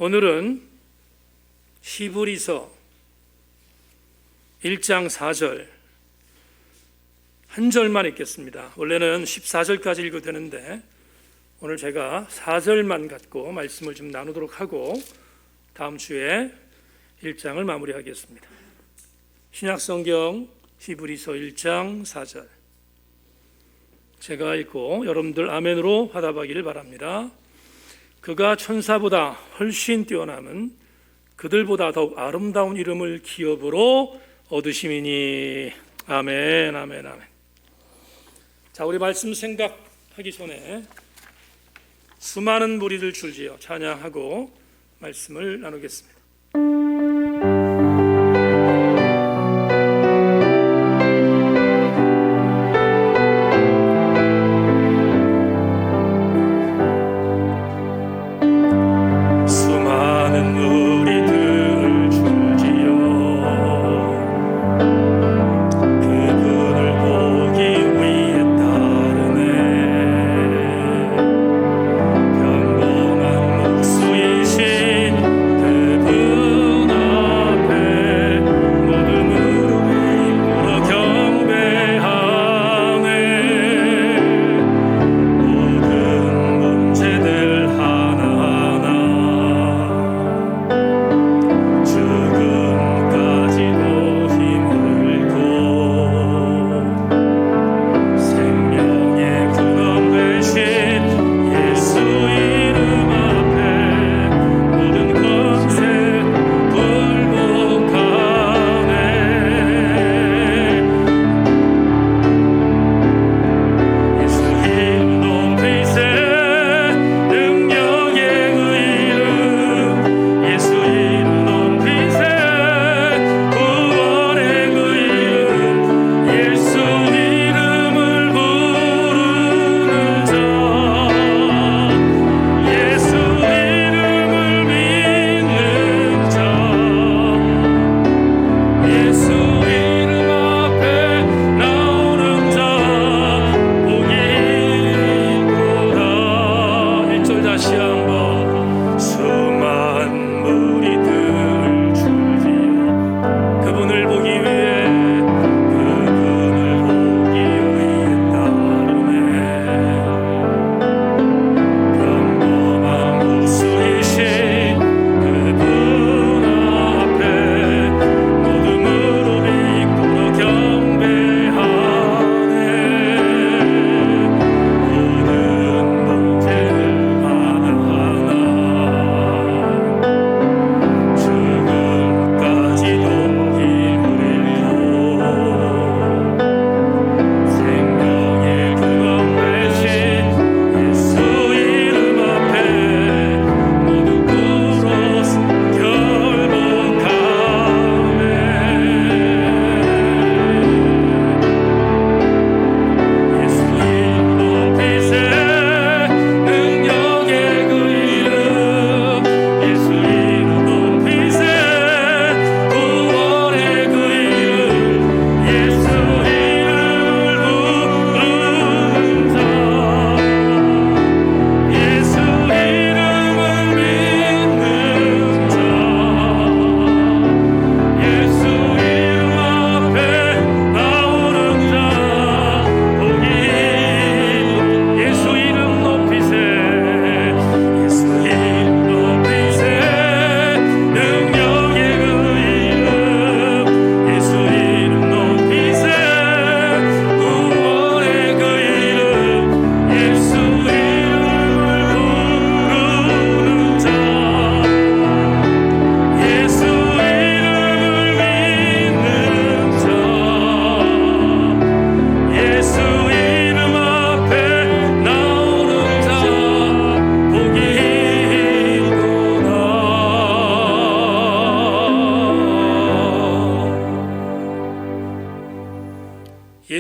오늘은 히브리서 1장 4절 한 절만 읽겠습니다. 원래는 14절까지 읽어도 되는데 오늘 제가 4절만 갖고 말씀을 좀 나누도록 하고 다음 주에 1장을 마무리하겠습니다. 신약성경 히브리서 1장 4절 제가 읽고 여러분들 아멘으로 화답하기를 바랍니다. 그가 천사보다 훨씬 뛰어남은 그들보다 더욱 아름다운 이름을 기업으로 얻으심이니. 아멘, 아멘, 아멘. 자, 우리 말씀 생각하기 전에 수많은 무리들 줄지어 찬양하고 말씀을 나누겠습니다.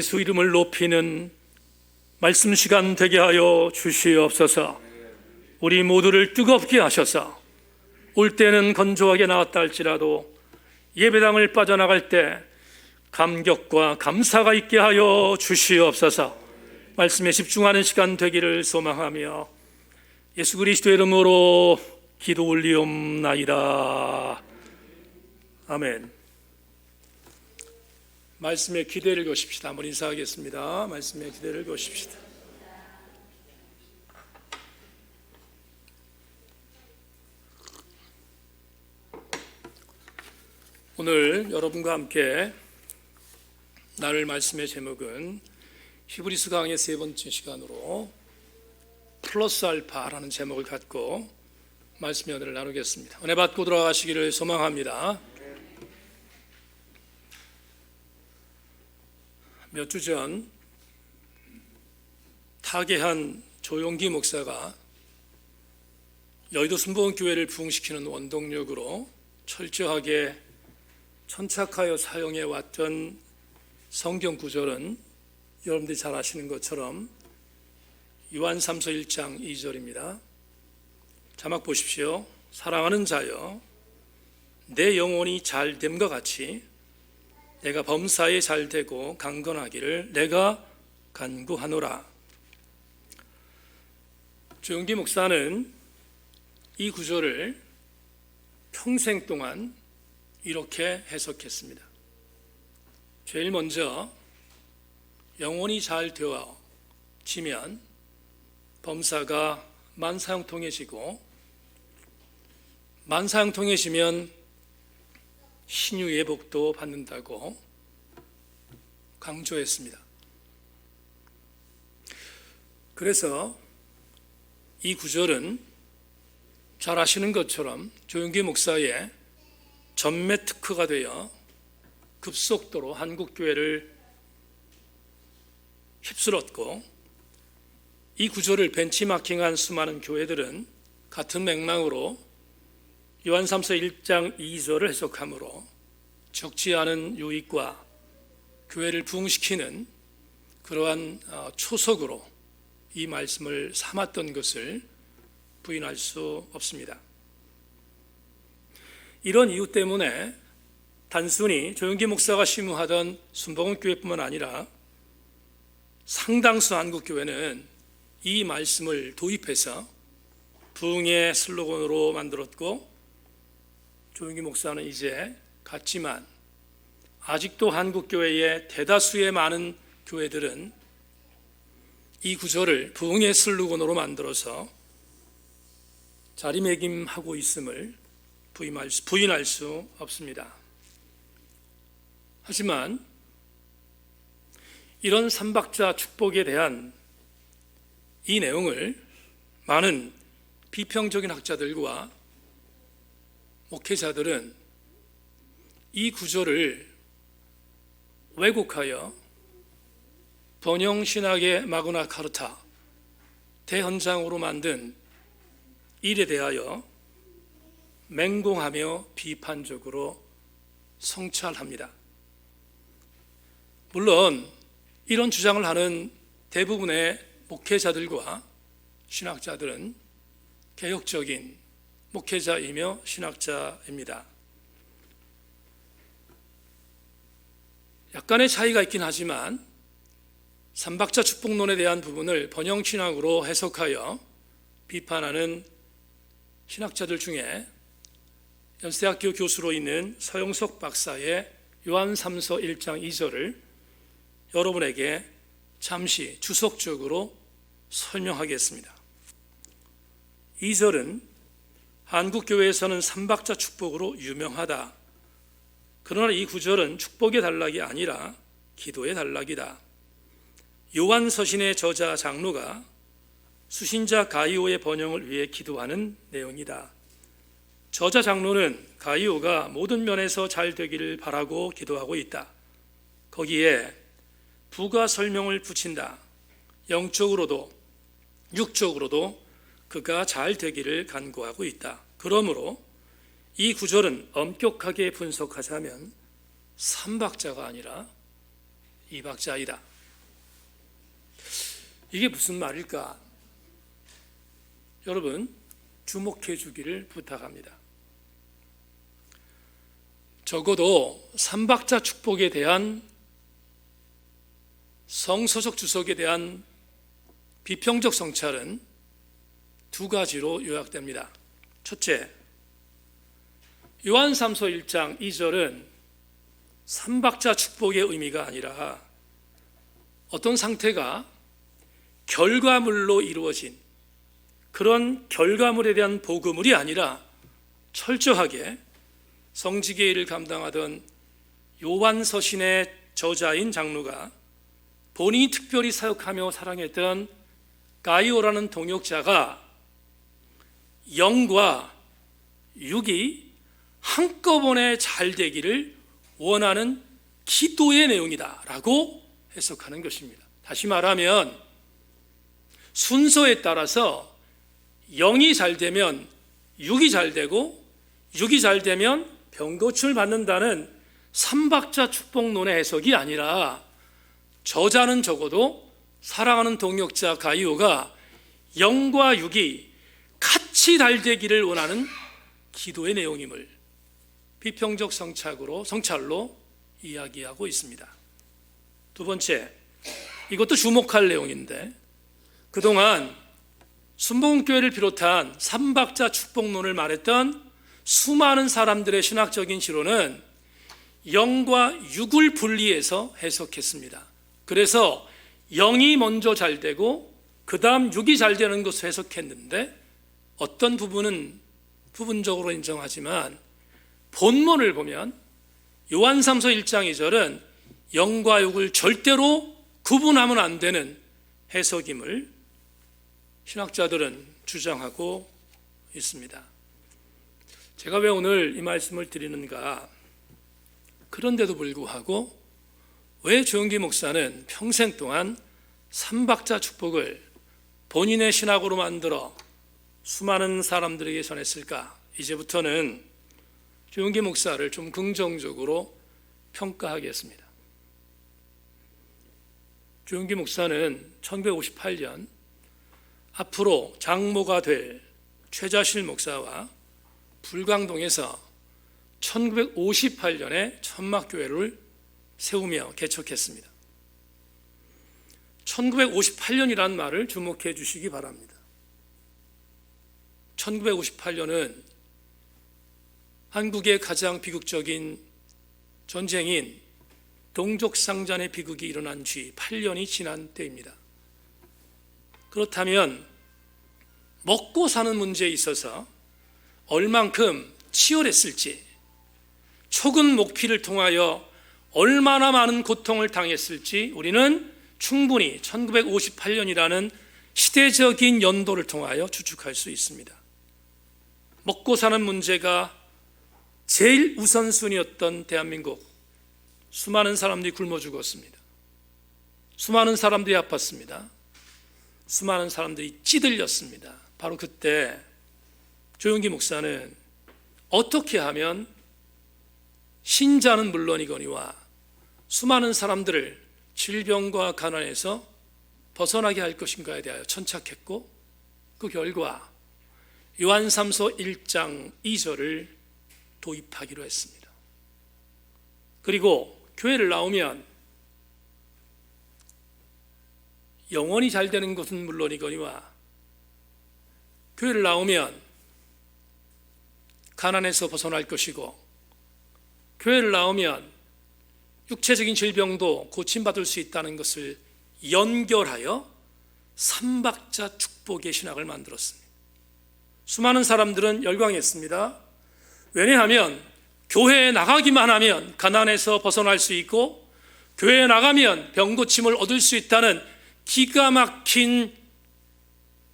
예수 이름을 높이는 말씀 시간 되게 하여 주시옵소서. 우리 모두를 뜨겁게 하셔서 올 때는 건조하게 나왔다 할지라도 예배당을 빠져나갈 때 감격과 감사가 있게 하여 주시옵소서. 말씀에 집중하는 시간 되기를 소망하며 예수 그리스도의 이름으로 기도 올리옵나이다. 아멘. 말씀에 기대를 거십시다. 한번 인사하겠습니다. 말씀에 기대를 거십시다. 오늘 여러분과 함께 나눌 말씀의 제목은 히브리서 강의 세 번째 시간으로 플러스 알파라는 제목을 갖고 말씀 연회를 나누겠습니다. 은혜 받고 돌아가시기를 소망합니다. 몇 주 전 타계한 조용기 목사가 여의도 순복음교회를 부흥시키는 원동력으로 철저하게 천착하여 사용해 왔던 성경 구절은 여러분들이 잘 아시는 것처럼 요한3서 1장 2절입니다. 자막 보십시오. 사랑하는 자여, 내 영혼이 잘됨과 같이 내가 범사에 잘되고 강건하기를 내가 간구하노라. 조용기 목사는 이 구절을 평생 동안 이렇게 해석했습니다. 제일 먼저 영혼이 잘 되어지면 범사가 만사형통해지고 만사형통해지면 신유의 복도 받는다고 강조했습니다. 그래서 이 구절은 잘 아시는 것처럼 조용기 목사의 전매 특허가 되어 급속도로 한국교회를 휩쓸었고, 이 구절을 벤치마킹한 수많은 교회들은 같은 맥락으로 요한3서 1장 2절을 해석함으로 적지 않은 유익과 교회를 부흥시키는 그러한 초석으로 이 말씀을 삼았던 것을 부인할 수 없습니다. 이런 이유 때문에 단순히 조용기 목사가 심우하던 순복음교회뿐만 아니라 상당수 한국교회는 이 말씀을 도입해서 부흥의 슬로건으로 만들었고, 조용기 목사는 이제 갔지만 아직도 한국교회의 대다수의 많은 교회들은 이 구절을 부흥의 슬로건으로 만들어서 자리매김하고 있음을 부인할 수 없습니다. 하지만 이런 삼박자 축복에 대한 이 내용을 많은 비평적인 학자들과 목회자들은 이 구절을 왜곡하여 번영신학의 마그나 카르타 대헌장으로 만든 일에 대하여 맹공하며 비판적으로 성찰합니다. 물론 이런 주장을 하는 대부분의 목회자들과 신학자들은 개혁적인 목회자이며 신학자입니다. 약간의 차이가 있긴 하지만 삼박자 축복론에 대한 부분을 번영신학으로 해석하여 비판하는 신학자들 중에 연세대학교 교수로 있는 서영석 박사의 요한3서 1장 2절을 여러분에게 잠시 주석적으로 설명하겠습니다. 2절은 한국교회에서는 삼박자 축복으로 유명하다. 그러나 이 구절은 축복의 단락이 아니라 기도의 단락이다. 요한서신의 저자 장로가 수신자 가이오의 번영을 위해 기도하는 내용이다. 저자 장로는 가이오가 모든 면에서 잘 되기를 바라고 기도하고 있다. 거기에 부가 설명을 붙인다. 영적으로도 육적으로도 그가 잘 되기를 간구하고 있다. 그러므로 이 구절은 엄격하게 분석하자면 삼박자가 아니라 이박자이다. 이게 무슨 말일까? 여러분 주목해 주기를 부탁합니다. 적어도 삼박자 축복에 대한 성서적 주석에 대한 비평적 성찰은 두 가지로 요약됩니다. 첫째, 요한삼서 1장 2절은 삼박자 축복의 의미가 아니라 어떤 상태가 결과물로 이루어진 그런 결과물에 대한 보고물이 아니라 철저하게 성직의 일을 감당하던 요한 서신의 저자인 장로가 본인이 특별히 사역하며 사랑했던 가이오라는 동역자가 영과 육이 한꺼번에 잘 되기를 원하는 기도의 내용이다 라고 해석하는 것입니다. 다시 말하면 순서에 따라서 영이 잘 되면 육이 잘 되고 육이 잘 되면 병고침을 받는다는 삼박자 축복론의 해석이 아니라 저자는 적어도 사랑하는 동역자 가이오가 영과 육이 같이 잘 되기를 원하는 기도의 내용임을 비평적 성찰로 이야기하고 있습니다. 두 번째, 이것도 주목할 내용인데 그동안 순복음교회를 비롯한 삼박자 축복론을 말했던 수많은 사람들의 신학적인 지론은 영과 육을 분리해서 해석했습니다. 그래서 영이 먼저 잘 되고 그 다음 육이 잘 되는 것을 해석했는데 어떤 부분은 부분적으로 인정하지만 본문을 보면 요한삼서 1장 2절은 영과 육을 절대로 구분하면 안 되는 해석임을 신학자들은 주장하고 있습니다. 제가 왜 오늘 이 말씀을 드리는가? 그런데도 불구하고 왜 조영기 목사는 평생 동안 삼박자 축복을 본인의 신학으로 만들어 수많은 사람들에게 전했을까? 이제부터는 조영기 목사를 좀 긍정적으로 평가하겠습니다. 조영기 목사는 1958년 앞으로 장모가 될 최자실 목사와 불광동에서 1958년에 천막교회를 세우며 개척했습니다. 1958년이라는 말을 주목해 주시기 바랍니다. 1958년은 한국의 가장 비극적인 전쟁인 동족상잔의 비극이 일어난 지 8년이 지난 때입니다. 그렇다면 먹고 사는 문제에 있어서 얼만큼 치열했을지, 초근 목피를 통하여 얼마나 많은 고통을 당했을지 우리는 충분히 1958년이라는 시대적인 연도를 통하여 추측할 수 있습니다. 먹고 사는 문제가 제일 우선순위였던 대한민국, 수많은 사람들이 굶어 죽었습니다. 수많은 사람들이 아팠습니다. 수많은 사람들이 찌들렸습니다. 바로 그때 조영기 목사는 어떻게 하면 신자는 물론이거니와 수많은 사람들을 질병과 가난에서 벗어나게 할 것인가에 대하여 천착했고 그 결과 요한삼서 1장 2절을 도입하기로 했습니다. 그리고 교회를 나오면 영원히 잘 되는 것은 물론이거니와 교회를 나오면 가난에서 벗어날 것이고 교회를 나오면 육체적인 질병도 고침받을 수 있다는 것을 연결하여 삼박자 축복의 신학을 만들었습니다. 수많은 사람들은 열광했습니다. 왜냐하면 교회에 나가기만 하면 가난에서 벗어날 수 있고 교회에 나가면 병고침을 얻을 수 있다는 기가 막힌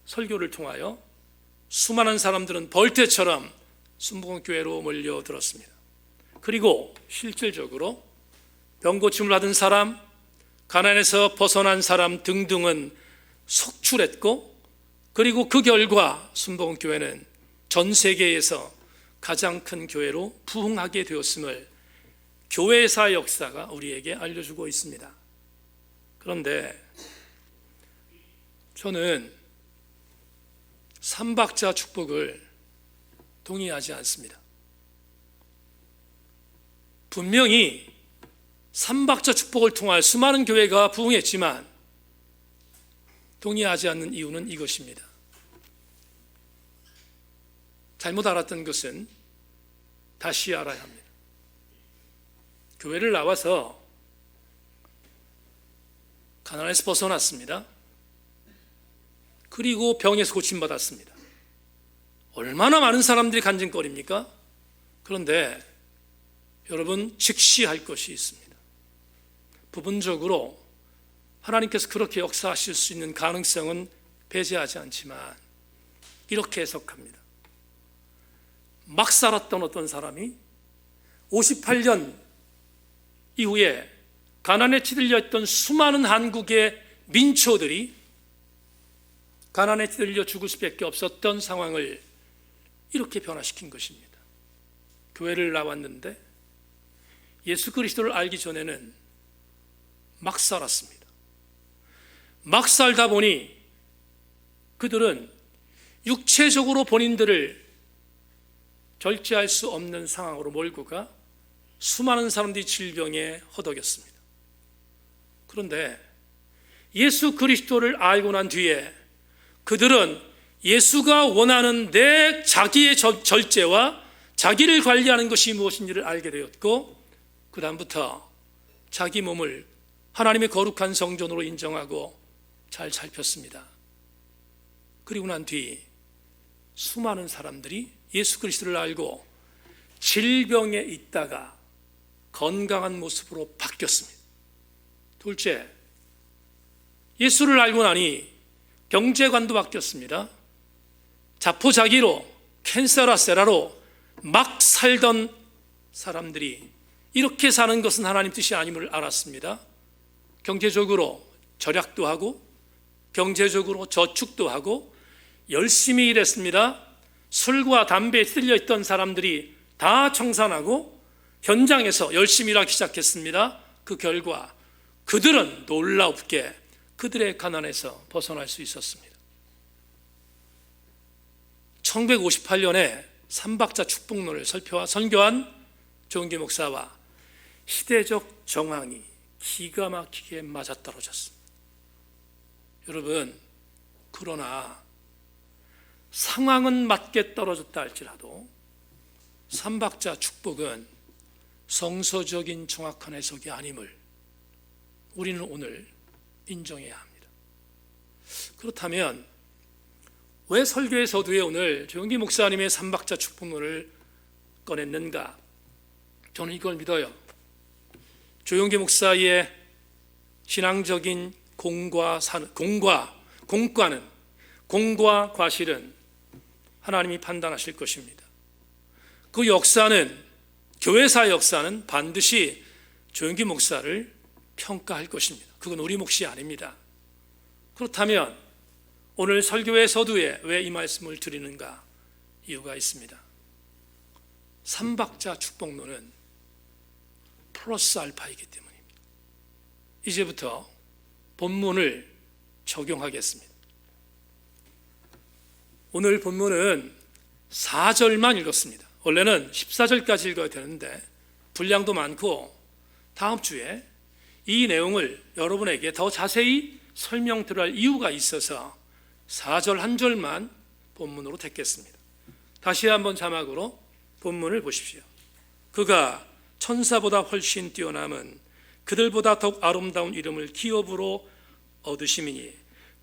설교를 통하여 수많은 사람들은 벌떼처럼 순복음교회로 몰려들었습니다. 그리고 실질적으로 병고침을 받은 사람, 가난에서 벗어난 사람 등등은 속출했고 그리고 그 결과 순복음교회는 전 세계에서 가장 큰 교회로 부흥하게 되었음을 교회사 역사가 우리에게 알려주고 있습니다. 그런데 저는 삼박자 축복을 동의하지 않습니다. 분명히 삼박자 축복을 통하여 수많은 교회가 부흥했지만 동의하지 않는 이유는 이것입니다. 잘못 알았던 것은 다시 알아야 합니다. 교회를 나와서 가난에서 벗어났습니다. 그리고 병에서 고침받았습니다. 얼마나 많은 사람들이 간증거립니까? 그런데 여러분, 즉시 할 것이 있습니다. 부분적으로 하나님께서 그렇게 역사하실 수 있는 가능성은 배제하지 않지만 이렇게 해석합니다. 막 살았던 어떤 사람이 58년 이후에 가난에 치들려 있던 수많은 한국의 민초들이 가난에 치들려 죽을 수밖에 없었던 상황을 이렇게 변화시킨 것입니다. 교회를 나왔는데 예수 그리스도를 알기 전에는 막 살았습니다. 막 살다 보니 그들은 육체적으로 본인들을 절제할 수 없는 상황으로 몰고 가 수많은 사람들이 질병에 허덕였습니다. 그런데 예수 그리스도를 알고 난 뒤에 그들은 예수가 원하는 내 자기의 절제와 자기를 관리하는 것이 무엇인지를 알게 되었고, 그 다음부터 자기 몸을 하나님의 거룩한 성전으로 인정하고 잘 살폈습니다. 그리고 난 뒤 수많은 사람들이 예수 그리스도를 알고 질병에 있다가 건강한 모습으로 바뀌었습니다. 둘째, 예수를 알고 나니 경제관도 바뀌었습니다. 자포자기로 캔세라세라로 막 살던 사람들이 이렇게 사는 것은 하나님 뜻이 아님을 알았습니다. 경제적으로 절약도 하고 경제적으로 저축도 하고 열심히 일했습니다. 술과 담배에 찔려 있던 사람들이 다 청산하고 현장에서 열심히 일하기 시작했습니다. 그 결과 그들은 놀랍게 그들의 가난에서 벗어날 수 있었습니다. 1958년에 삼박자 축복론을 설교한 조은기 목사와 시대적 정황이 기가 막히게 맞아떨어졌습니다. 여러분, 그러나 상황은 맞게 떨어졌다 할지라도 삼박자 축복은 성서적인 정확한 해석이 아님을 우리는 오늘 인정해야 합니다. 그렇다면 왜 설교의 서두에 오늘 조영기 목사님의 삼박자 축복론을 꺼냈는가? 저는 이걸 믿어요. 조영기 목사의 신앙적인 공과 과실은 하나님이 판단하실 것입니다. 그 역사는, 교회사의 역사는 반드시 조영기 목사를 평가할 것입니다. 그건 우리 몫이 아닙니다. 그렇다면 오늘 설교의 서두에 왜 이 말씀을 드리는가? 이유가 있습니다. 삼박자 축복론은 플러스 알파이기 때문입니다. 이제부터 본문을 적용하겠습니다. 오늘 본문은 4절만 읽었습니다. 원래는 14절까지 읽어야 되는데 분량도 많고 다음 주에 이 내용을 여러분에게 더 자세히 설명드릴 이유가 있어서 4절 한 절만 본문으로 택했습니다. 다시 한번 자막으로 본문을 보십시오. 그가 천사보다 훨씬 뛰어남은 그들보다 더욱 아름다운 이름을 기업으로 얻으심이니,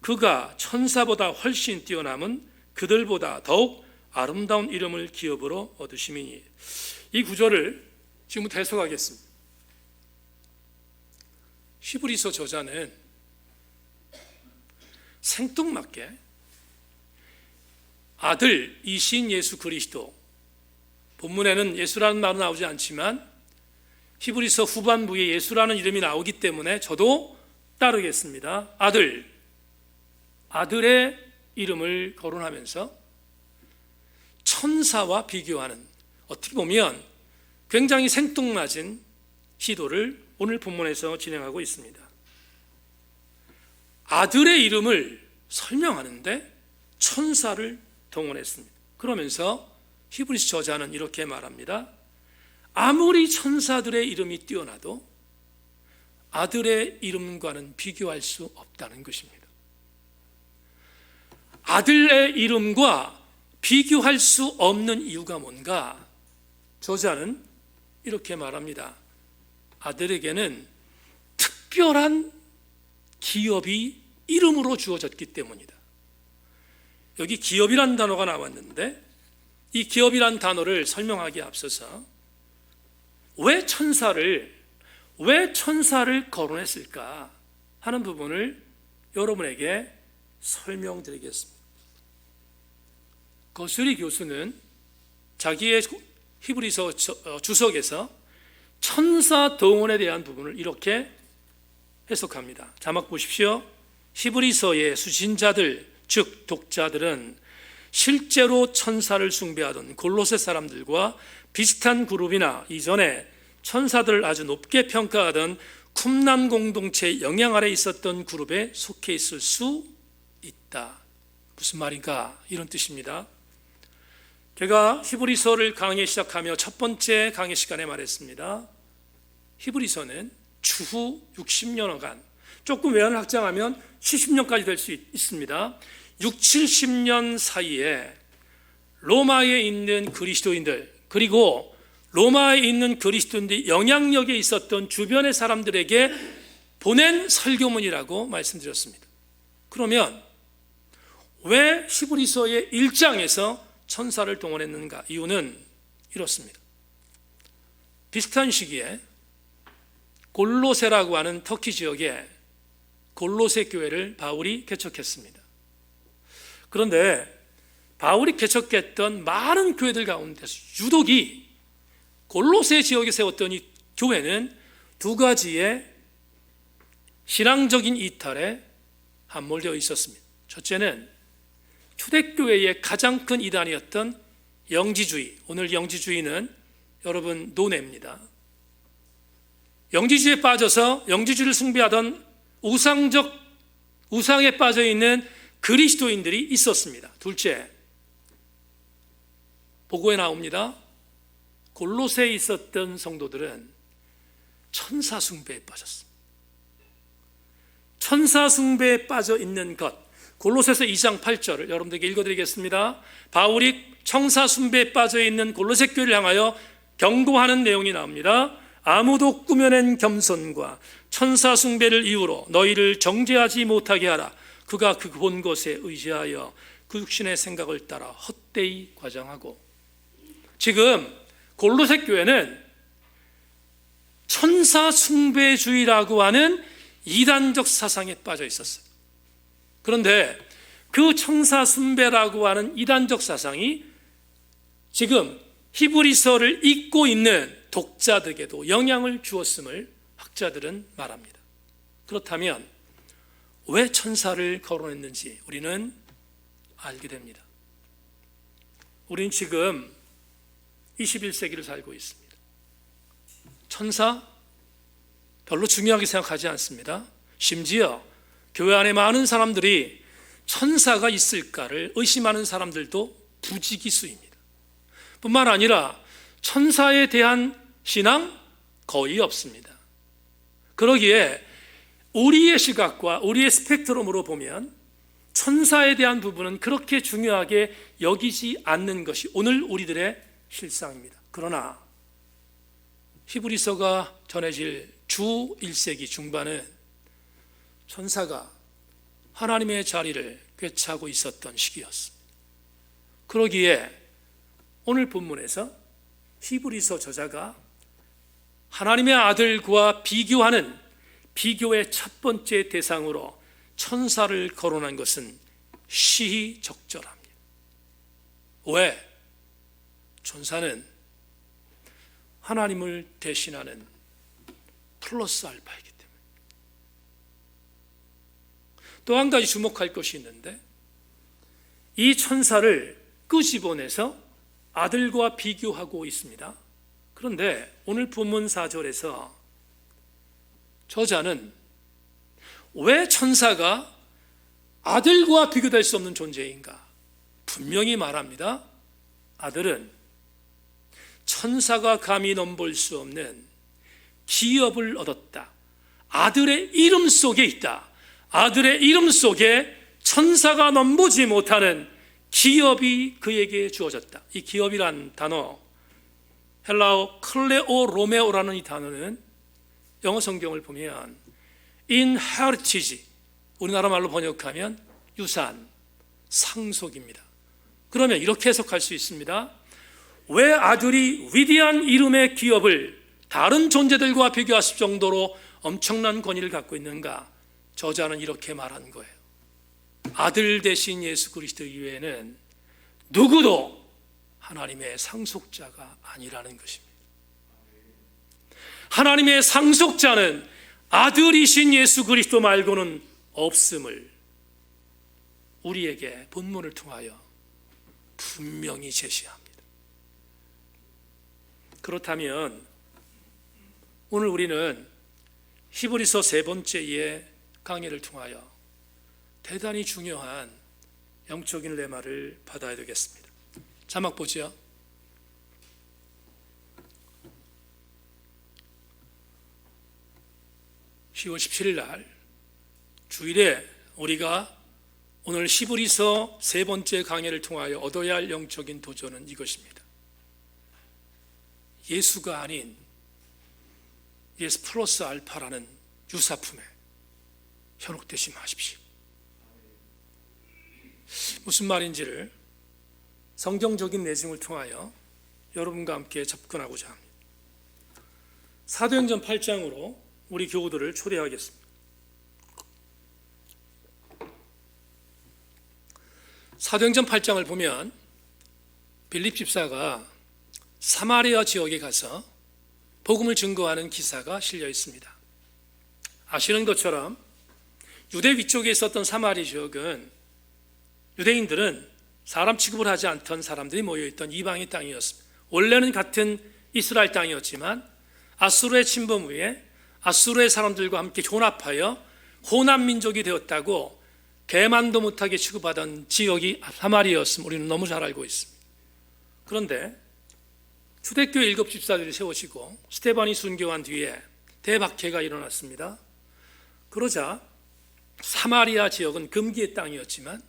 그가 천사보다 훨씬 뛰어남은 그들보다 더욱 아름다운 이름을 기업으로 얻으심이니. 이 구절을 지금부터 해석하겠습니다. 히브리서 저자는 생뚱맞게 아들이신 예수 그리스도, 본문에는 예수라는 말은 나오지 않지만 히브리서 후반부에 예수라는 이름이 나오기 때문에 저도 따르겠습니다. 아들의 이름을 거론하면서 천사와 비교하는, 어떻게 보면 굉장히 생뚱맞은 시도를 오늘 본문에서 진행하고 있습니다. 아들의 이름을 설명하는데 천사를 동원했습니다. 그러면서 히브리서 저자는 이렇게 말합니다. 아무리 천사들의 이름이 뛰어나도 아들의 이름과는 비교할 수 없다는 것입니다. 아들의 이름과 비교할 수 없는 이유가 뭔가? 저자는 이렇게 말합니다. 아들에게는 특별한 기업이 이름으로 주어졌기 때문이다. 여기 기업이란 단어가 나왔는데 이 기업이란 단어를 설명하기에 앞서서 왜 천사를 거론했을까 하는 부분을 여러분에게 설명드리겠습니다. 거스리 교수는 자기의 히브리서 주석에서 천사 동원에 대한 부분을 이렇게 해석합니다. 자막 보십시오. 히브리서의 수신자들, 즉 독자들은 실제로 천사를 숭배하던 골로새 사람들과 비슷한 그룹이나 이전에 천사들을 아주 높게 평가하던 쿰난 공동체의 영향 아래 있었던 그룹에 속해 있을 수 있다. 무슨 말인가? 이런 뜻입니다. 제가 히브리서를 강의 시작하며 첫 번째 강의 시간에 말했습니다. 히브리서는 추후 60년간, 조금 외환을 확장하면 70년까지 될 수 있습니다. 60-70년 사이에 로마에 있는 그리스도인들, 그리고 로마에 있는 그리스도인들이 영향력에 있었던 주변의 사람들에게 보낸 설교문이라고 말씀드렸습니다. 그러면 왜 히브리서의 1장에서 천사를 동원했는가? 이유는 이렇습니다. 비슷한 시기에 골로새라고 하는 터키 지역에 골로새 교회를 바울이 개척했습니다. 그런데 바울이 개척했던 많은 교회들 가운데서 유독이 골로새 지역에 세웠던 이 교회는 두 가지의 신앙적인 이탈에 함몰되어 있었습니다. 첫째는 초대교회의 가장 큰 이단이었던 영지주의, 오늘 영지주의는 여러분 노네입니다. 영지주의에 빠져서 영지주의를 숭배하던 우상에 빠져있는 그리스도인들이 있었습니다. 둘째, 보고에 나옵니다. 골로새에 있었던 성도들은 천사 숭배에 빠졌습니다. 천사 숭배에 빠져 있는 것, 골로새서 2장 8절을 여러분들에게 읽어드리겠습니다. 바울이 천사 숭배에 빠져 있는 골로새 교회를 향하여 경고하는 내용이 나옵니다. 아무도 꾸며낸 겸손과 천사 숭배를 이유로 너희를 정죄하지 못하게 하라. 그가 그 본 것에 의지하여 그 육신의 생각을 따라 헛되이 과장하고. 지금 골로새 교회는 천사 숭배주의라고 하는 이단적 사상에 빠져 있었어요. 그런데 그 천사 숭배라고 하는 이단적 사상이 지금 히브리서를 읽고 있는 독자들에게도 영향을 주었음을 학자들은 말합니다. 그렇다면 왜 천사를 거론했는지 우리는 알게 됩니다. 우리는 지금 21세기를 살고 있습니다. 천사 별로 중요하게 생각하지 않습니다. 심지어 교회 안에 많은 사람들이 천사가 있을까를 의심하는 사람들도 부지기수입니다. 뿐만 아니라 천사에 대한 신앙 거의 없습니다. 그러기에 우리의 시각과 우리의 스펙트럼으로 보면 천사에 대한 부분은 그렇게 중요하게 여기지 않는 것이 오늘 우리들의 실상입니다. 그러나 히브리서가 전해질 주 1세기 중반은 천사가 하나님의 자리를 꿰차고 있었던 시기였습니다. 그러기에 오늘 본문에서 히브리서 저자가 하나님의 아들과 비교하는 비교의 첫 번째 대상으로 천사를 거론한 것은 시의적절합니다. 왜? 천사는 하나님을 대신하는 플러스 알파이기 때문에. 또 한 가지 주목할 것이 있는데 이 천사를 끄집어내서 아들과 비교하고 있습니다. 그런데 오늘 본문 4절에서 저자는 왜 천사가 아들과 비교될 수 없는 존재인가? 분명히 말합니다. 아들은 천사가 감히 넘볼 수 없는 기업을 얻었다. 아들의 이름 속에 있다. 아들의 이름 속에 천사가 넘보지 못하는 기업이 그에게 주어졌다. 이 기업이란 단어, 헬라어 클레오 로메오라는 이 단어는 영어 성경을 보면 inheritance, 우리나라 말로 번역하면 유산, 상속입니다. 그러면 이렇게 해석할 수 있습니다. 왜 아들이 위대한 이름의 기업을 다른 존재들과 비교했을 정도로 엄청난 권위를 갖고 있는가? 저자는 이렇게 말한 거예요. 아들 대신 예수 그리스도 이외에는 누구도 하나님의 상속자가 아니라는 것입니다. 하나님의 상속자는 아들이신 예수 그리스도 말고는 없음을 우리에게 본문을 통하여 분명히 제시합니다. 그렇다면 오늘 우리는 히브리서 세 번째의 강의를 통하여 대단히 중요한 영적인 레마를 받아야 되겠습니다. 자막 보죠. 10월 17일 날 주일에 우리가 오늘 히브리서 세 번째 강의를 통하여 얻어야 할 영적인 도전은 이것입니다. 예수가 아닌 예수 플러스 알파라는 유사품에 현혹되지 마십시오. 무슨 말인지를 성경적인 내용을 통하여 여러분과 함께 접근하고자 합니다. 사도행전 8장으로 우리 교우들을 초대하겠습니다. 사도행전 8장을 보면 빌립 집사가 사마리아 지역에 가서 복음을 증거하는 기사가 실려 있습니다. 아시는 것처럼 유대 위쪽에 있었던 사마리 지역은 유대인들은 사람 취급을 하지 않던 사람들이 모여있던 이방의 땅이었습니다. 원래는 같은 이스라엘 땅이었지만 아수르의 침범 후에 아수르의 사람들과 함께 혼합하여 호남 민족이 되었다고 개만도 못하게 취급하던 지역이 사마리아였음을 우리는 너무 잘 알고 있습니다. 그런데 초대교회 7 집사들이 세워지고 스데반이 순교한 뒤에 대박해가 일어났습니다. 그러자 사마리아 지역은 금기의 땅이었지만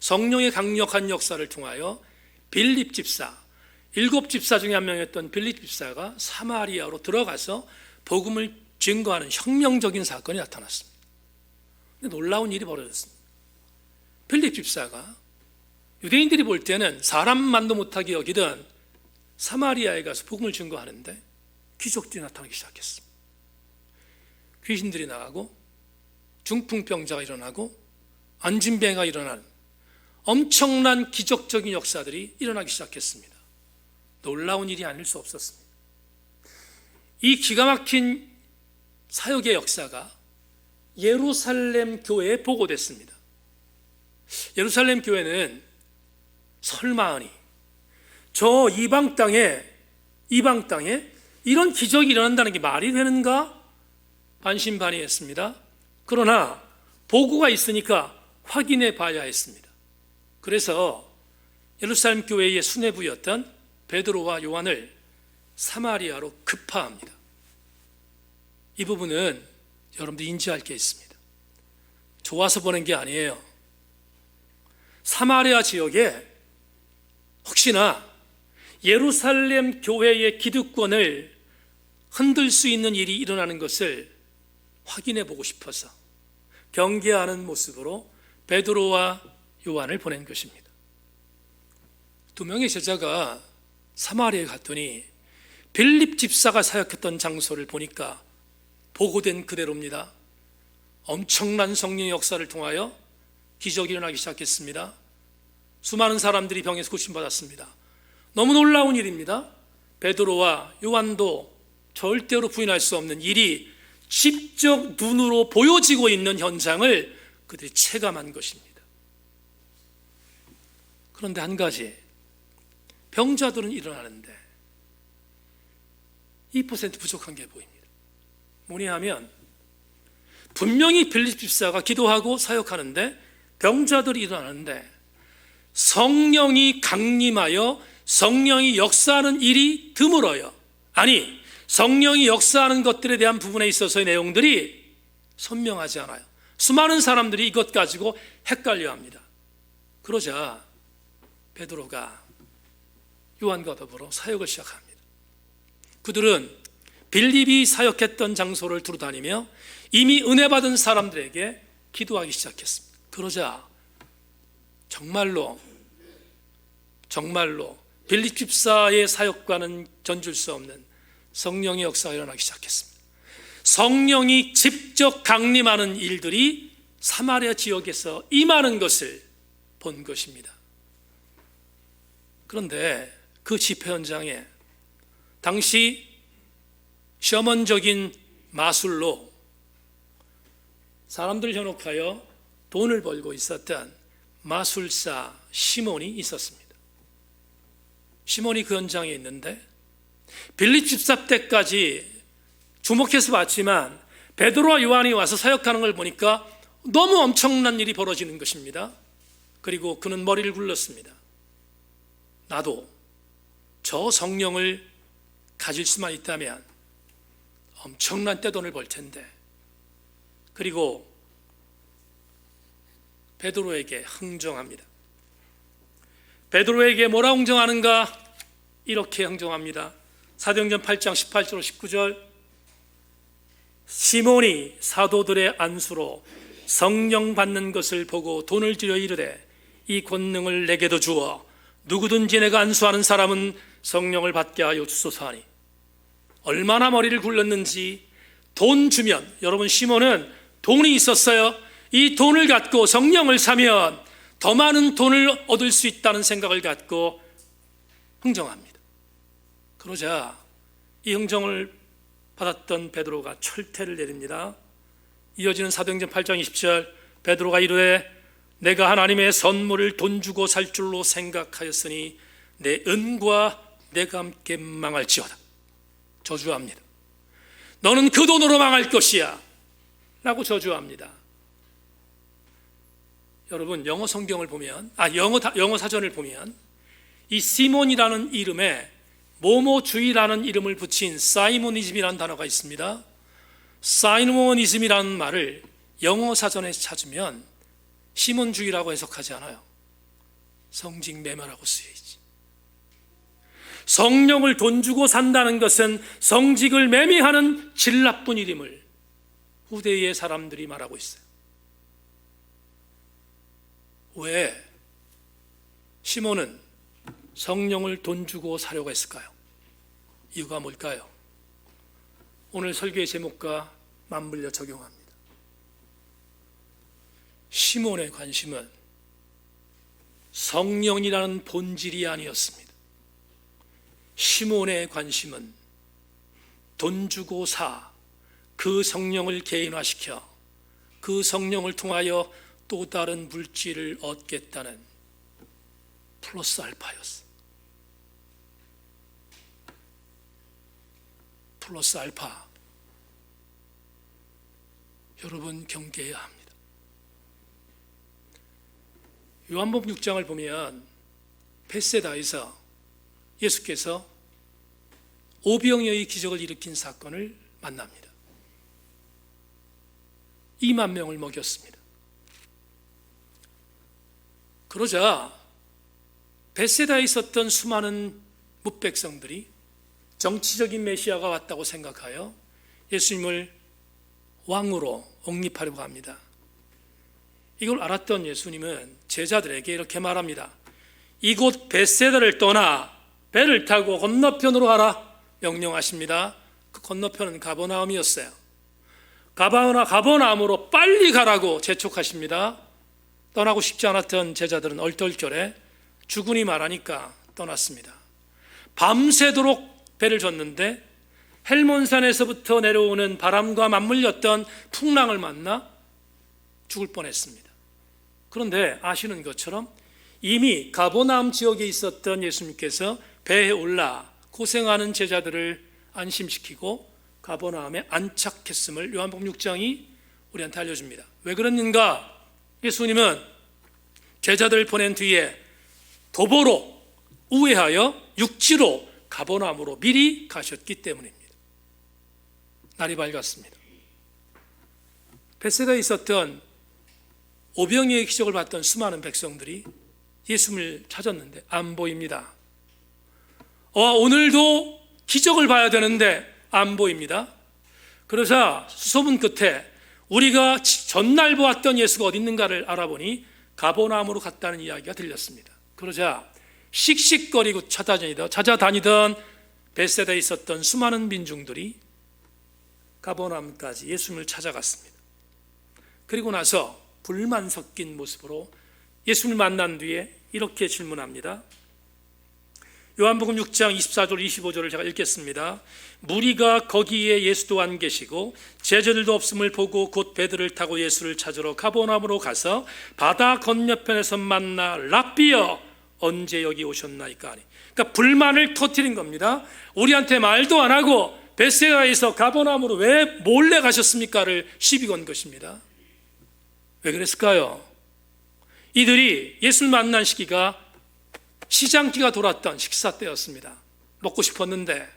성령의 강력한 역사를 통하여 빌립 집사, 7 집사 중에 한 명이었던 빌립 집사가 사마리아로 들어가서 복음을 증거하는 혁명적인 사건이 나타났습니다. 근데 놀라운 일이 벌어졌습니다. 빌립 집사가 유대인들이 볼 때는 사람만도 못하게 여기던 사마리아에 가서 복음을 증거하는데 기적들이 나타나기 시작했습니다. 귀신들이 나가고 중풍병자가 일어나고 안진뱅이가 일어나는 엄청난 기적적인 역사들이 일어나기 시작했습니다. 놀라운 일이 아닐 수 없었습니다. 이 기가 막힌 사역의 역사가 예루살렘 교회에 보고됐습니다. 예루살렘 교회는 설마하니 저 이방 땅에 이런 기적이 일어난다는 게 말이 되는가? 반신반의했습니다. 그러나 보고가 있으니까 확인해 봐야 했습니다. 그래서 예루살렘 교회의 수뇌부였던 베드로와 요한을 사마리아로 급파합니다. 이 부분은 여러분들 인지할 게 있습니다. 좋아서 보낸 게 아니에요. 사마리아 지역에 혹시나 예루살렘 교회의 기득권을 흔들 수 있는 일이 일어나는 것을 확인해 보고 싶어서 경계하는 모습으로 베드로와 요한을 보낸 것입니다. 2명의 제자가 사마리아에 갔더니 빌립 집사가 사역했던 장소를 보니까 보고된 그대로입니다. 엄청난 성령의 역사를 통하여 기적이 일어나기 시작했습니다. 수많은 사람들이 병에서 고침받았습니다. 너무 놀라운 일입니다. 베드로와 요한도 절대로 부인할 수 없는 일이 직접 눈으로 보여지고 있는 현장을 그들이 체감한 것입니다. 그런데 한 가지, 병자들은 일어나는데 2% 부족한 게 보입니다. 뭐냐 하면 분명히 빌립 집사가 기도하고 사역하는데 병자들이 일어나는데 성령이 강림하여 성령이 역사하는 일이 드물어요. 아니, 성령이 역사하는 것들에 대한 부분에 있어서의 내용들이 선명하지 않아요. 수많은 사람들이 이것 가지고 헷갈려합니다. 그러자 베드로가 요한과 더불어 사역을 시작합니다. 그들은 빌립이 사역했던 장소를 두루다니며 이미 은혜 받은 사람들에게 기도하기 시작했습니다. 그러자 정말로 빌립 집사의 사역과는 견줄 수 없는 성령의 역사가 일어나기 시작했습니다. 성령이 직접 강림하는 일들이 사마리아 지역에서 임하는 것을 본 것입니다. 그런데 그 집회 현장에 당시 셔먼적인 마술로 사람들을 현혹하여 돈을 벌고 있었던 마술사 시몬이 있었습니다. 시몬이 그 현장에 있는데 빌립 집사 때까지 주목해서 봤지만 베드로와 요한이 와서 사역하는 걸 보니까 너무 엄청난 일이 벌어지는 것입니다. 그리고 그는 머리를 굴렸습니다. 나도 저 성령을 가질 수만 있다면 엄청난 떼돈을 벌 텐데. 그리고 베드로에게 흥정합니다. 베드로에게 뭐라 흥정하는가? 이렇게 흥정합니다. 사도행전 8장 18절 19절 시몬이 사도들의 안수로 성령 받는 것을 보고 돈을 들여 이르되 이 권능을 내게도 주어 누구든지 내가 안수하는 사람은 성령을 받게 하여 주소서 하니 얼마나 머리를 굴렸는지 돈 주면, 여러분 시몬은 돈이 있었어요. 이 돈을 갖고 성령을 사면 더 많은 돈을 얻을 수 있다는 생각을 갖고 흥정합니다. 그러자 이 흥정을 받았던 베드로가 철퇴를 내립니다. 이어지는 사도행전 8장 20절 베드로가 이르되 내가 하나님의 선물을 돈 주고 살 줄로 생각하였으니 내 은과 내가 함께 망할지어다. 저주합니다. 너는 그 돈으로 망할 것이야 라고 저주합니다. 여러분 영어 성경을 보면 영어 사전을 보면 이 시몬이라는 이름에 모모주의라는 이름을 붙인 사이모니즘이라는 단어가 있습니다. 사이모니즘이라는 말을 영어 사전에 찾으면 시몬주의라고 해석하지 않아요. 성직 매매라고 쓰여있지. 성령을 돈 주고 산다는 것은 성직을 매매하는 질 나쁜 일임을 후대의 사람들이 말하고 있어요. 왜 시몬은 성령을 돈 주고 사려고 했을까요? 이유가 뭘까요? 오늘 설교의 제목과 맞물려 적용합니다. 시몬의 관심은 성령이라는 본질이 아니었습니다. 시몬의 관심은 돈 주고 사, 그 성령을 개인화시켜 그 성령을 통하여 또 다른 물질을 얻겠다는 플러스 알파였어. 플러스 알파. 여러분 경계해야 합니다. 요한복음 6장을 보면 벳세다에서 예수께서 오병이어의 기적을 일으킨 사건을 만납니다. 2만 명을 먹였습니다. 그러자 벳세다에 있었던 수많은 뭇백성들이 정치적인 메시아가 왔다고 생각하여 예수님을 왕으로 옹립하려고 합니다. 이걸 알았던 예수님은 제자들에게 이렇게 말합니다. 이곳 벳세다를 떠나 배를 타고 건너편으로 가라 명령하십니다. 그 건너편은 가버나움이었어요. 가버나움으로 빨리 가라고 재촉하십니다. 떠나고 싶지 않았던 제자들은 얼떨결에 주군이 말하니까 떠났습니다. 밤새도록 배를 졌는데 헬몬산에서부터 내려오는 바람과 맞물렸던 풍랑을 만나 죽을 뻔했습니다. 그런데 아시는 것처럼 이미 가버나움 지역에 있었던 예수님께서 배에 올라 고생하는 제자들을 안심시키고 가버나움에 안착했음을 요한복음 6장이 우리한테 알려줍니다. 왜 그랬는가? 예수님은 제자들을 보낸 뒤에 도보로 우회하여 육지로 가버나움으로 미리 가셨기 때문입니다. 날이 밝았습니다. 벳세다에 있었던 오병이어의 기적을 봤던 수많은 백성들이 예수님을 찾았는데 안 보입니다. 오늘도 기적을 봐야 되는데 안 보입니다. 그러자 수소문 끝에 우리가 전날 보았던 예수가 어디 있는가를 알아보니 가버나움으로 갔다는 이야기가 들렸습니다. 그러자 씩씩거리고 찾아다니던 벳세다에 있었던 수많은 민중들이 가버나움까지 예수님을 찾아갔습니다. 그리고 나서 불만 섞인 모습으로 예수님을 만난 뒤에 이렇게 질문합니다. 요한복음 6장 24절 25절을 제가 읽겠습니다. 무리가 거기에 예수도 안 계시고 제자들도 없음을 보고 곧 배들을 타고 예수를 찾으러 가버나움으로 가서 바다 건너편에서 만나 랍비여 언제 여기 오셨나이까 하니. 그러니까 불만을 터뜨린 겁니다. 우리한테 말도 안 하고 벳세다에서 가버나움으로 왜 몰래 가셨습니까를 시비 건 것입니다. 왜 그랬을까요? 이들이 예수를 만난 시기가 시장기가 돌았던 식사 때였습니다. 먹고 싶었는데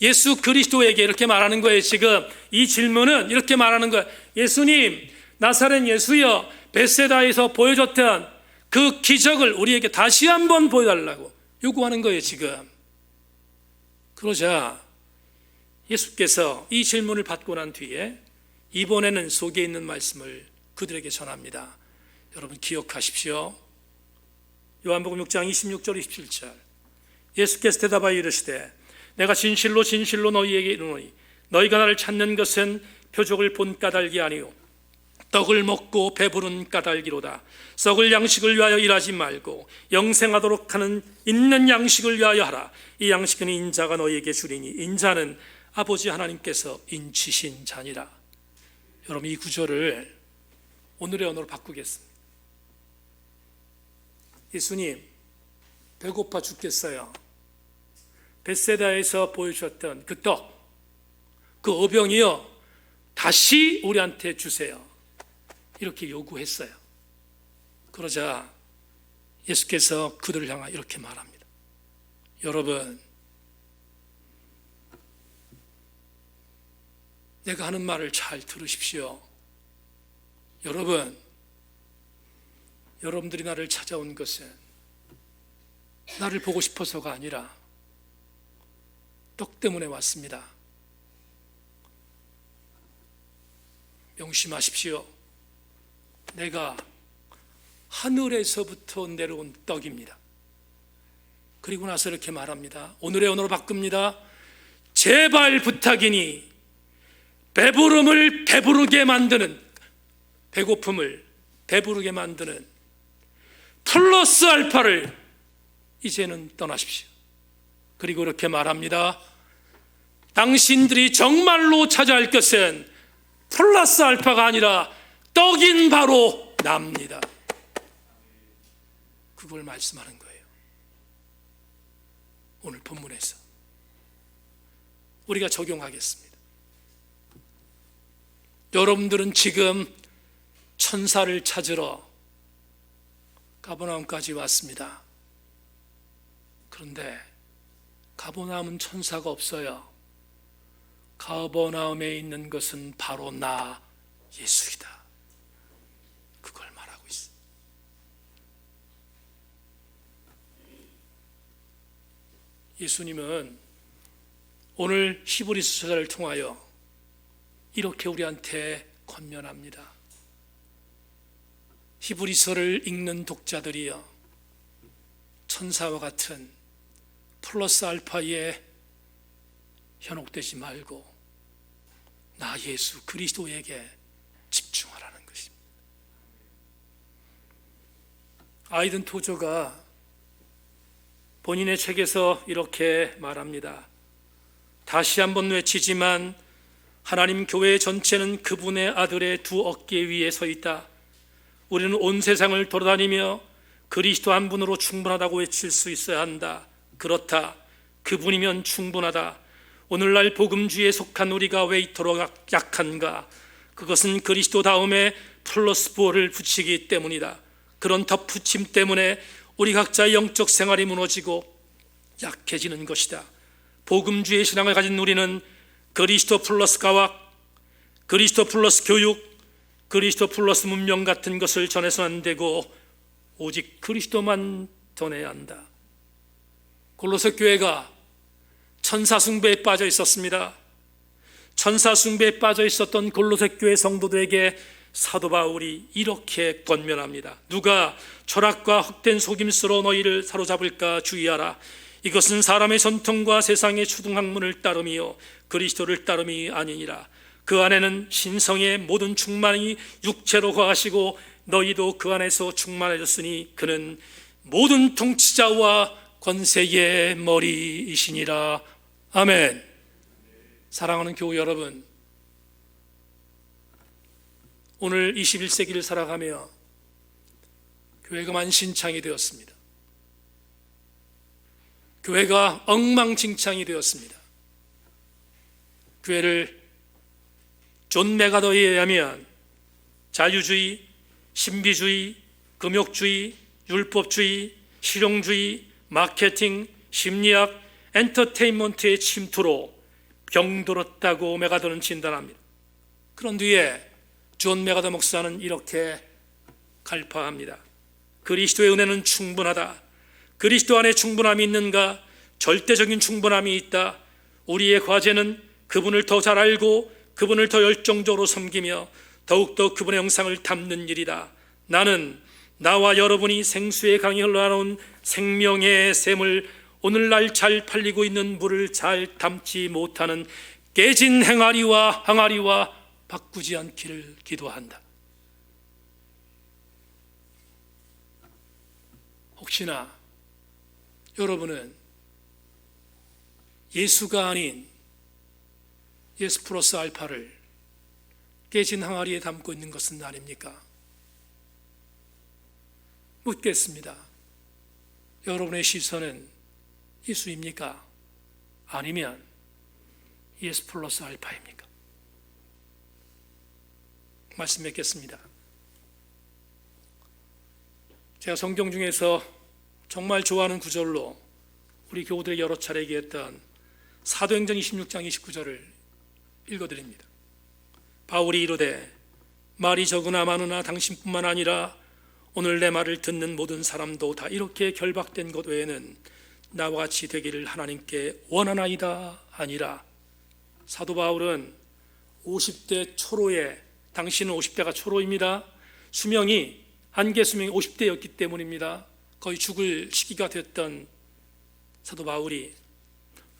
예수 그리스도에게 이렇게 말하는 거예요. 지금 이 질문은 이렇게 말하는 거예요. 예수님, 나사렛 예수여, 벳세다에서 보여줬던 그 기적을 우리에게 다시 한번 보여달라고 요구하는 거예요. 지금. 그러자 예수께서 이 질문을 받고 난 뒤에 이번에는 속에 있는 말씀을 그들에게 전합니다. 여러분 기억하십시오. 요한복음 6장 26절 27절 예수께서 대답하여 이르시되 내가 진실로 진실로 너희에게 이르노니 너희가 나를 찾는 것은 표적을 본 까닭이 아니요 떡을 먹고 배부른 까닭이로다. 썩을 양식을 위하여 일하지 말고 영생하도록 하는 있는 양식을 위하여 하라. 이 양식은 인자가 너희에게 주리니 인자는 아버지 하나님께서 인치신 자니라. 여러분 이 구절을 오늘의 언어로 바꾸겠습니다. 예수님, 배고파 죽겠어요. 벳세다에서 보여주셨던 그 떡, 그 어병이요 다시 우리한테 주세요. 이렇게 요구했어요. 그러자 예수께서 그들을 향하여 이렇게 말합니다. 여러분, 내가 하는 말을 잘 들으십시오. 여러분들이 나를 찾아온 것은 나를 보고 싶어서가 아니라 떡 때문에 왔습니다. 명심하십시오. 내가 하늘에서부터 내려온 떡입니다. 그리고 나서 이렇게 말합니다. 오늘의 언어로 바꿉니다. 제발 부탁이니 배부름을 배부르게 만드는, 배고픔을 배부르게 만드는 플러스 알파를 이제는 떠나십시오. 그리고 이렇게 말합니다. 당신들이 정말로 찾아야 할 것은 플러스 알파가 아니라 떡인 바로 나입니다. 그걸 말씀하는 거예요. 오늘 본문에서 우리가 적용하겠습니다. 여러분들은 지금 천사를 찾으러 가버나움까지 왔습니다. 그런데 가버나움은 천사가 없어요. 가버나움에 있는 것은 바로 나 예수이다. 그걸 말하고 있어요. 예수님은 오늘 히브리서를 통하여 이렇게 우리한테 권면합니다. 히브리서를 읽는 독자들이여, 천사와 같은 플러스 알파에 현혹되지 말고 나 예수 그리스도에게 집중하라는 것입니다. 아이든 토저가 본인의 책에서 이렇게 말합니다. 다시 한번 외치지만 하나님 교회 전체는 그분의 아들의 두 어깨 위에 서 있다. 우리는 온 세상을 돌아다니며 그리스도 한 분으로 충분하다고 외칠 수 있어야 한다. 그렇다. 그분이면 충분하다. 오늘날 복음주의에 속한 우리가 왜 이토록 약한가? 그것은 그리스도 다음에 플러스 4를 붙이기 때문이다. 그런 덧붙임 때문에 우리 각자의 영적 생활이 무너지고 약해지는 것이다. 복음주의 신앙을 가진 우리는 그리스도 플러스 과학, 그리스도 플러스 교육, 그리스도 플러스 문명 같은 것을 전해서는 안 되고 오직 그리스도만 전해야 한다. 골로새 교회가 천사 숭배에 빠져 있었습니다. 천사 숭배에 빠져 있었던 골로새 교회 성도들에게 사도 바울이 이렇게 권면합니다. 누가 철학과 헛된 속임수로 너희를 사로잡을까 주의하라. 이것은 사람의 전통과 세상의 추등학문을 따름이요 그리스도를 따름이 아니니라. 그 안에는 신성의 모든 충만이 육체로 거하시고 너희도 그 안에서 충만해졌으니 그는 모든 통치자와 권세의 머리이시니라. 아멘. 사랑하는 교우 여러분, 오늘 21세기를 살아가며 교회가 만신창이 되었습니다. 교회가 엉망진창이 되었습니다. 교회를 존 메가더에 의하면 자유주의, 신비주의, 금욕주의, 율법주의, 실용주의, 마케팅, 심리학, 엔터테인먼트의 침투로 병들었다고 메가더는 진단합니다. 그런 뒤에 존 메가더 목사는 이렇게 갈파합니다. 그리스도의 은혜는 충분하다. 그리스도 안에 충분함이 있는가? 절대적인 충분함이 있다. 우리의 과제는 그분을 더 잘 알고 그분을 더 열정적으로 섬기며 더욱더 그분의 영상을 담는 일이다. 나는 나와 여러분이 생수의 강이 흘러나온 생명의 샘을 오늘날 잘 팔리고 있는 물을 잘 담지 못하는 깨진 항아리와 바꾸지 않기를 기도한다. 혹시나 여러분은 예수가 아닌 예수 플러스 알파를 깨진 항아리에 담고 있는 것은 아닙니까? 묻겠습니다. 여러분의 시선은 예수입니까? 아니면 예수 플러스 알파입니까? 말씀 맺겠습니다. 제가 성경 중에서 정말 좋아하는 구절로 우리 교우들에게 여러 차례 얘기했던 사도행전 26장 29절을 읽어드립니다. 바울이 이르되 말이 적으나 많으나 당신뿐만 아니라 오늘 내 말을 듣는 모든 사람도 다 이렇게 결박된 것 외에는 나와 같이 되기를 하나님께 원하나이다 하니라. 사도 바울은 50대 초로에, 당신은 50대가 초로입니다. 수명이 한계 수명이 50대였기 때문입니다. 거의 죽을 시기가 됐던 사도 바울이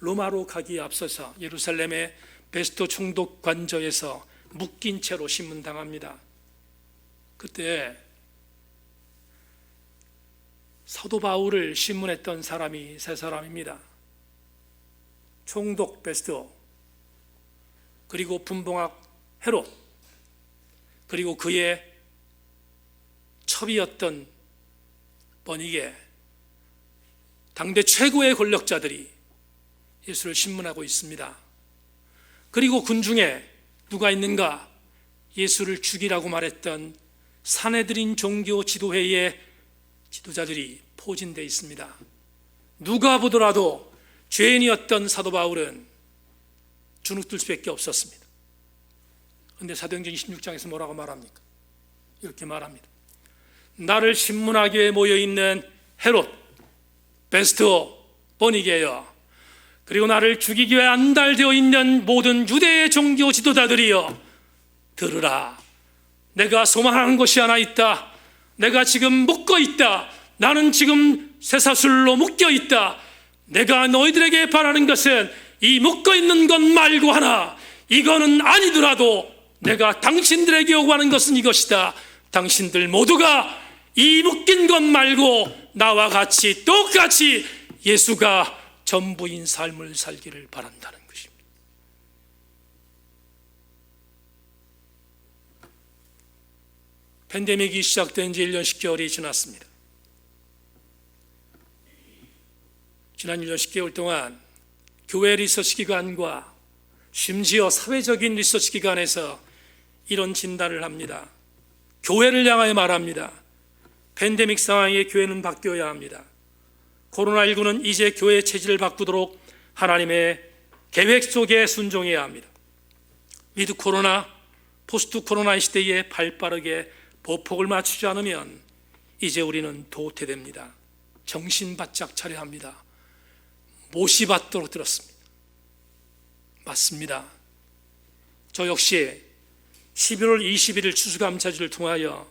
로마로 가기에 앞서서 예루살렘의 베스토 총독 관저에서 묶인 채로 신문당합니다. 그때 사도 바울을 신문했던 사람이 세 사람입니다. 총독 베스토, 그리고 분봉학 헤롯, 그리고 그의 첩이었던 버니게, 당대 최고의 권력자들이 예수를 신문하고 있습니다. 그리고 군중에 누가 있는가? 예수를 죽이라고 말했던 산헤드린 종교 지도회의 지도자들이 포진되어 있습니다. 누가 보더라도 죄인이었던 사도 바울은 주눅들 수밖에 없었습니다. 그런데 사도행전 26장에서 뭐라고 말합니까? 이렇게 말합니다. 나를 신문하기 위해 모여있는 헤롯, 베스토, 버니게여, 그리고 나를 죽이기 위해 안달되어 있는 모든 유대의 종교 지도자들이여, 들으라. 내가 소망하는 것이 하나 있다. 내가 지금 묶어 있다. 나는 지금 쇠사슬로 묶여 있다. 내가 너희들에게 바라는 것은 이 묶어 있는 것 말고 하나, 이거는 아니더라도 내가 당신들에게 요구하는 것은 이것이다. 당신들 모두가 이 묶인 것 말고 나와 같이 똑같이 예수가 전부인 삶을 살기를 바란다는 것입니다. 팬데믹이 시작된 지 1년 10개월이 지났습니다. 지난 1년 10개월 동안 교회 리서치 기관과 심지어 사회적인 리서치 기관에서 이런 진단을 합니다. 교회를 향하여 말합니다. 팬데믹 상황에 교회는 바뀌어야 합니다. 코로나19는 이제 교회의 체질을 바꾸도록 하나님의 계획 속에 순종해야 합니다. 위드 코로나, 포스트 코로나 시대에 발빠르게 보폭을 맞추지 않으면 이제 우리는 도태됩니다. 정신 바짝 차려야 합니다. 못이 받도록 들었습니다. 맞습니다. 저 역시 11월 21일 추수감사절을 통하여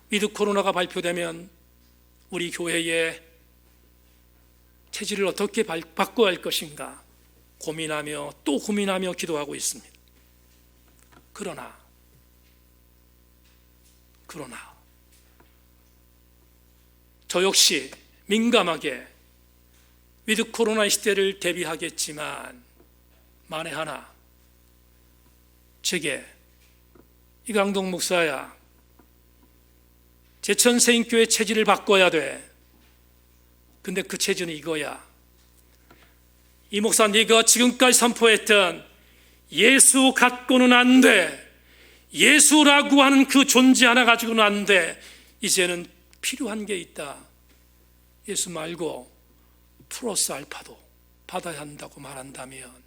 위드 코로나가 발표되면 우리 교회의 체질을 어떻게 바꿔야 할 것인가 고민하며 또 고민하며 기도하고 있습니다. 그러나 저 역시 민감하게 위드 코로나 시대를 대비하겠지만 만에 하나 제게 이강동 목사야, 제천세인교회 체질을 바꿔야 돼. 근데 그 체질은 이거야. 이 목사, 네가 지금까지 선포했던 예수 갖고는 안 돼, 예수라고 하는 그 존재 하나 가지고는 안 돼. 이제는 필요한 게 있다. 예수 말고 플러스 알파도 받아야 한다고 말한다면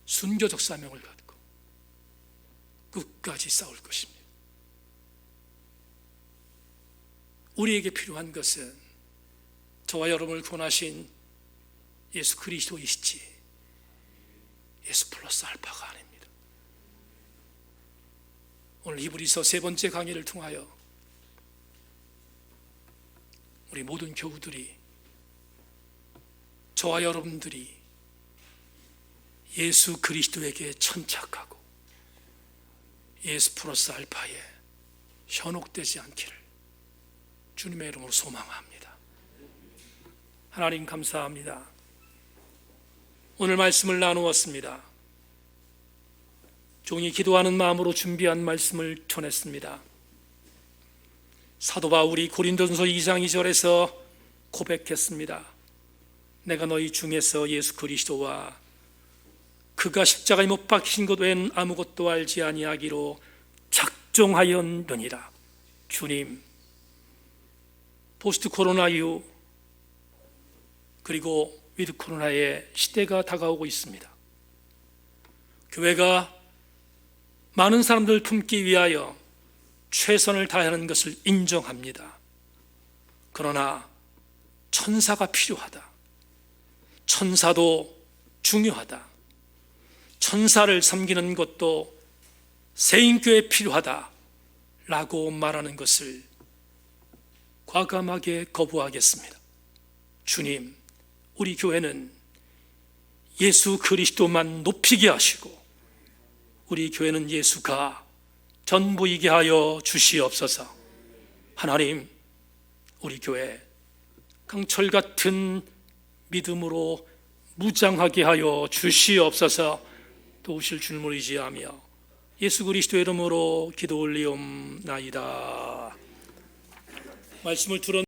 순교적 사명을 갖고 끝까지 싸울 것입니다. 우리에게 필요한 것은 저와 여러분을 구원하신 예수 그리스도이시지 예수 플러스 알파가 아닙니다. 오늘 히브리서 세 번째 강의를 통하여 우리 모든 교우들이, 저와 여러분들이 예수 그리스도에게 천착하고 예수 플러스 알파에 현혹되지 않기를 주님의 이름으로 소망합니다. 하나님 감사합니다. 오늘 말씀을 나누었습니다. 종이 기도하는 마음으로 준비한 말씀을 전했습니다. 사도 바울이 고린도전서 2장 2절에서 고백했습니다. 내가 너희 중에서 예수 그리스도와 그가 십자가에 못 박히신 것 외엔 아무것도 알지 아니하기로 작정하였느니라. 주님, 포스트 코로나 이후 그리고 위드 코로나의 시대가 다가오고 있습니다. 교회가 많은 사람들을 품기 위하여 최선을 다하는 것을 인정합니다. 그러나 천사가 필요하다. 천사도 중요하다. 천사를 섬기는 것도 세인교회에 필요하다라고 말하는 것을 과감하게 거부하겠습니다. 주님, 우리 교회는 예수 그리스도만 높이게 하시고 우리 교회는 예수가 전부이게 하여 주시옵소서. 하나님, 우리 교회 강철 같은 믿음으로 무장하게 하여 주시옵소서. 도우실 줄을 의지하며 예수 그리스도의 이름으로 기도 올리옵나이다. 말씀을 들었